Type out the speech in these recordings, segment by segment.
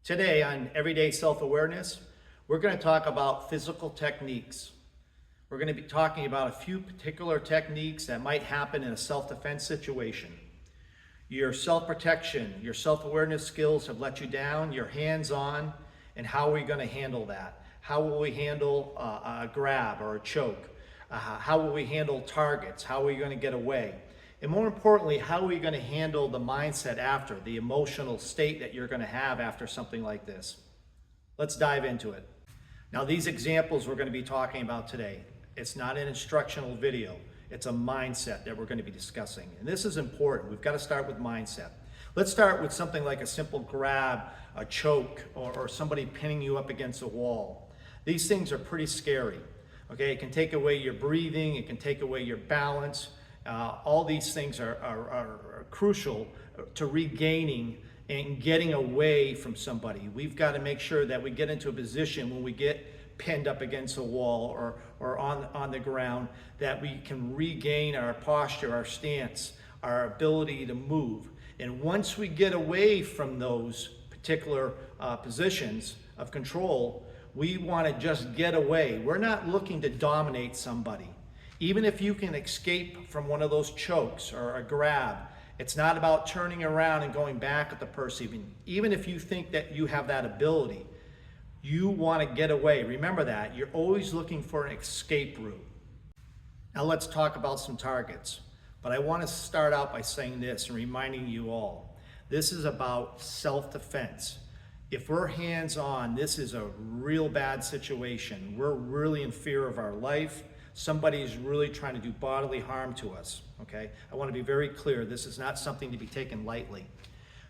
Today on Everyday Self-Awareness, we're going to talk about physical techniques. We're going to be talking about a few particular techniques that might happen in a self-defense situation. Your self-protection, your self-awareness skills have let you down, you're hands-on, and how are we going to handle that? How will we handle a grab or a choke? How will we handle targets? How are we going to get away? And more importantly, how are we going to handle the mindset after, the emotional state that you're going to have after something like this? Let's dive into it. Now, these examples we're going to be talking about today, it's not an instructional video. It's a mindset that we're going to be discussing. And this is important. We've got to start with mindset. Let's start with something like a simple grab, a choke, or somebody pinning you up against a wall. These things are pretty scary. Okay, it can take away your breathing, it can take away your balance. All these things are crucial to regaining and getting away from somebody. We've got to make sure that we get into a position when we get pinned up against a wall or on the ground that we can regain our posture, our stance, our ability to move. And once we get away from those particular positions of control, we want to just get away. We're not looking to dominate somebody. Even if you can escape from one of those chokes or a grab, it's not about turning around and going back at the person. Even if you think that you have that ability, you want to get away. Remember that. You're always looking for an escape route. Now let's talk about some targets. But I want to start out by saying this and reminding you all. This is about self-defense. If we're hands-on, this is a real bad situation. We're really in fear of our life. Somebody is really trying to do bodily harm to us, okay? I want to be very clear. This is not something to be taken lightly.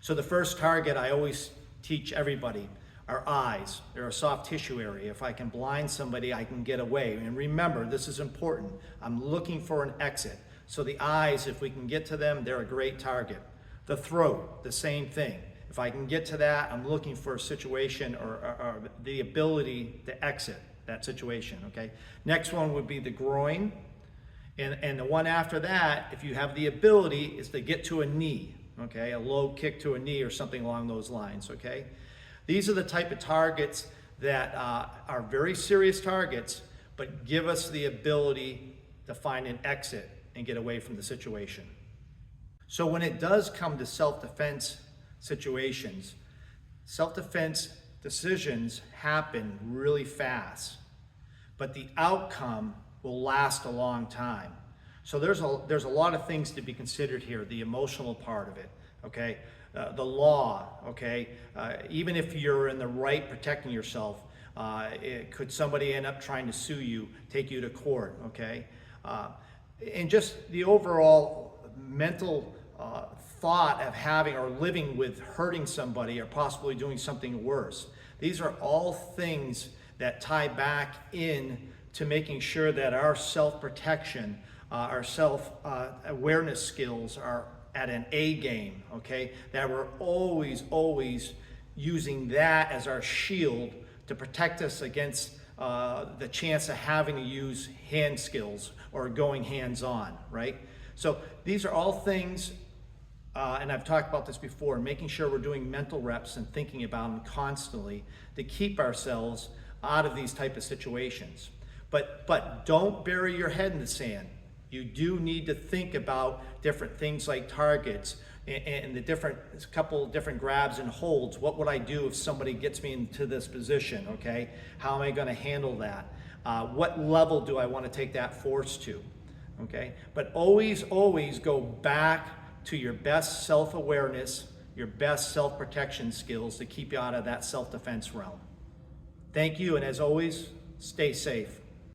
So the first target I always teach everybody are eyes. They're a soft tissue area. If I can blind somebody, I can get away. And remember, this is important. I'm looking for an exit. So the eyes, if we can get to them, they're a great target. The throat, the same thing. If I can get to that, I'm looking for a situation or the ability to exit that situation, okay? Next one would be the groin. And the one after that, if you have the ability, is to get to a knee, okay? A low kick to a knee or something along those lines, okay? These are the type of targets that are very serious targets, but give us the ability to find an exit and get away from the situation. So when it does come to self-defense situations, self-defense decisions happen really fast, but the outcome will last a long time. So there's a lot of things to be considered here. The emotional part of it, okay? The law, okay? Even if you're in the right protecting yourself, could somebody end up trying to sue you, take you to court, okay? And just the overall mental thought of having or living with hurting somebody or possibly doing something worse. These are all things that tie back in to making sure that our self-protection, our self-awareness skills are at an A game, okay? That we're always using that as our shield to protect us against the chance of having to use hand skills or going hands-on, right? So these are all things, and I've talked about this before, making sure we're doing mental reps and thinking about them constantly to keep ourselves out of these type of situations. But don't bury your head in the sand. You do need to think about different things like targets and the couple different grabs and holds. What would I do if somebody gets me into this position, okay? How am I gonna handle that? What level do I wanna take that force to, okay? But always go back to your best self-awareness, your best self-protection skills to keep you out of that self-defense realm. Thank you, and as always, stay safe.